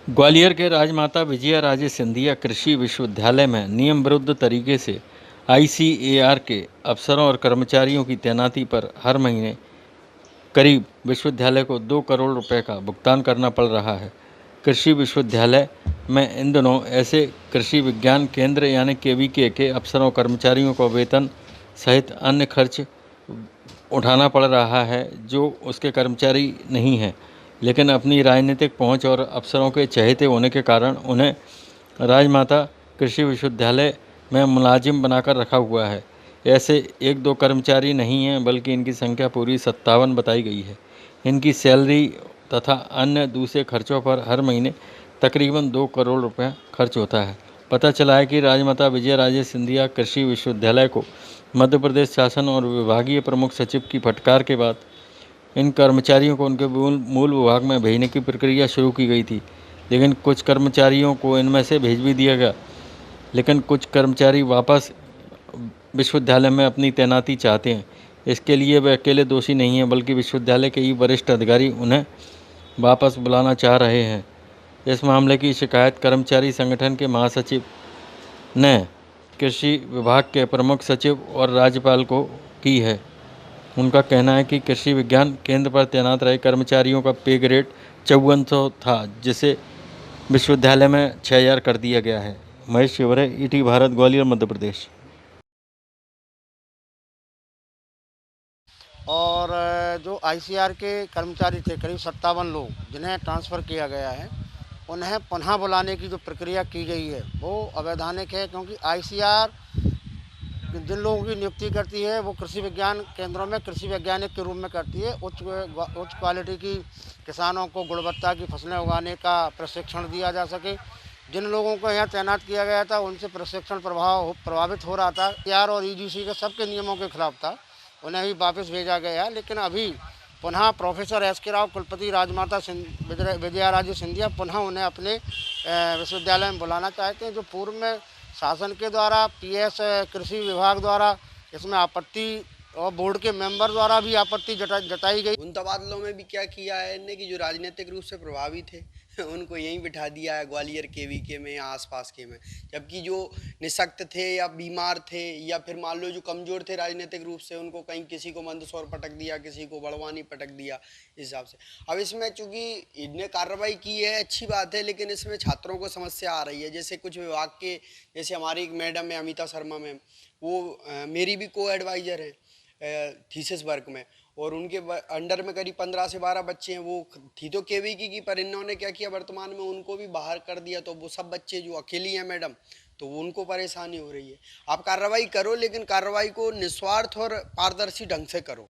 ग्वालियर के राजमाता विजया राजे सिंधिया कृषि विश्वविद्यालय में नियम विरुद्ध तरीके से आईसीएआर के अफसरों और कर्मचारियों की तैनाती पर हर महीने करीब विश्वविद्यालय को 2 करोड़ रुपए का भुगतान करना पड़ रहा है। कृषि विश्वविद्यालय में इन दिनों ऐसे कृषि विज्ञान केंद्र यानी केवीके के अफसरों कर्मचारियों को वेतन सहित अन्य खर्च उठाना पड़ रहा है जो उसके कर्मचारी नहीं हैं, लेकिन अपनी राजनीतिक पहुंच और अफसरों के चहेते होने के कारण उन्हें राजमाता कृषि विश्वविद्यालय में मुलाजिम बनाकर रखा हुआ है। ऐसे 1-2 कर्मचारी नहीं हैं, बल्कि इनकी संख्या पूरी 57 बताई गई है। इनकी सैलरी तथा अन्य दूसरे खर्चों पर हर महीने तकरीबन 2 करोड़ रुपये खर्च होता है। पता चला है कि राजमाता विजया राजे सिंधिया कृषि विश्वविद्यालय को मध्य प्रदेश शासन और विभागीय प्रमुख सचिव की फटकार के बाद इन कर्मचारियों को उनके मूल विभाग में भेजने की प्रक्रिया शुरू की गई थी, लेकिन कुछ कर्मचारियों को इनमें से भेज भी दिया गया। लेकिन कुछ कर्मचारी वापस विश्वविद्यालय में अपनी तैनाती चाहते हैं। इसके लिए वे अकेले दोषी नहीं हैं, बल्कि विश्वविद्यालय के ही वरिष्ठ अधिकारी उन्हें वापस बुलाना चाह रहे हैं। इस मामले की शिकायत कर्मचारी संगठन के महासचिव ने कृषि विभाग के प्रमुख सचिव और राज्यपाल को की है। उनका कहना है कि कृषि विज्ञान केंद्र पर तैनात रहे कर्मचारियों का पे ग्रेड 5400 था, जिसे विश्वविद्यालय में 6000 कर दिया गया है। महेश शिवरे, ईटी भारत, ग्वालियर, मध्य प्रदेश। और जो आईसीआर के कर्मचारी थे करीब 57 लोग जिन्हें ट्रांसफ़र किया गया है, उन्हें पुनः बुलाने की जो प्रक्रिया की गई है वो अवैधानिक है, क्योंकि आईसीआर जिन लोगों की नियुक्ति करती है वो कृषि विज्ञान केंद्रों में कृषि वैज्ञानिक के रूप में करती है। उच्च क्वालिटी की किसानों को गुणवत्ता की फसलें उगाने का प्रशिक्षण दिया जा सके। जिन लोगों को यहाँ तैनात किया गया था उनसे प्रशिक्षण प्रभावित हो रहा था, आर और ईजीसी के सबके नियमों के खिलाफ था, उन्हें भी वापस भेजा गया। लेकिन अभी पुनः प्रोफेसर एस के राव कुलपति राजमाता विजया राजे सिंधिया पुनः उन्हें अपने विश्वविद्यालय में बुलाना चाहते हैं। जो पूर्व में शासन के द्वारा पीएस कृषि विभाग द्वारा इसमें आपत्ति और बोर्ड के मेंबर द्वारा भी आपत्ति जताई गई। उन तबादलों में भी क्या किया है इनने कि जो राजनीतिक रूप से प्रभावी थे उनको यहीं बिठा दिया है ग्वालियर केवीके में या आसपास के में, जबकि जो निःशक्त थे या बीमार थे या फिर मान लो जो कमज़ोर थे राजनीतिक रूप से, उनको कहीं किसी को मंदसौर पटक दिया, किसी को बड़वानी पटक दिया, इस हिसाब से। अब इसमें चूँकि इनने कार्रवाई की है, अच्छी बात है, लेकिन इसमें छात्रों को समस्या आ रही है। जैसे कुछ विभाग के, जैसे हमारी एक मैडम है अमिता शर्मा मैम, वो मेरी भी को एडवाइज़र हैं थीसिस वर्क में, और उनके अंडर में करीब 15 से 12 बच्चे हैं। वो थी तो केवीकी की, पर इन्होंने क्या किया वर्तमान में उनको भी बाहर कर दिया, तो वो सब बच्चे जो अकेली हैं मैडम, तो उनको परेशानी हो रही है। आप कार्रवाई करो, लेकिन कार्रवाई को निस्वार्थ और पारदर्शी ढंग से करो।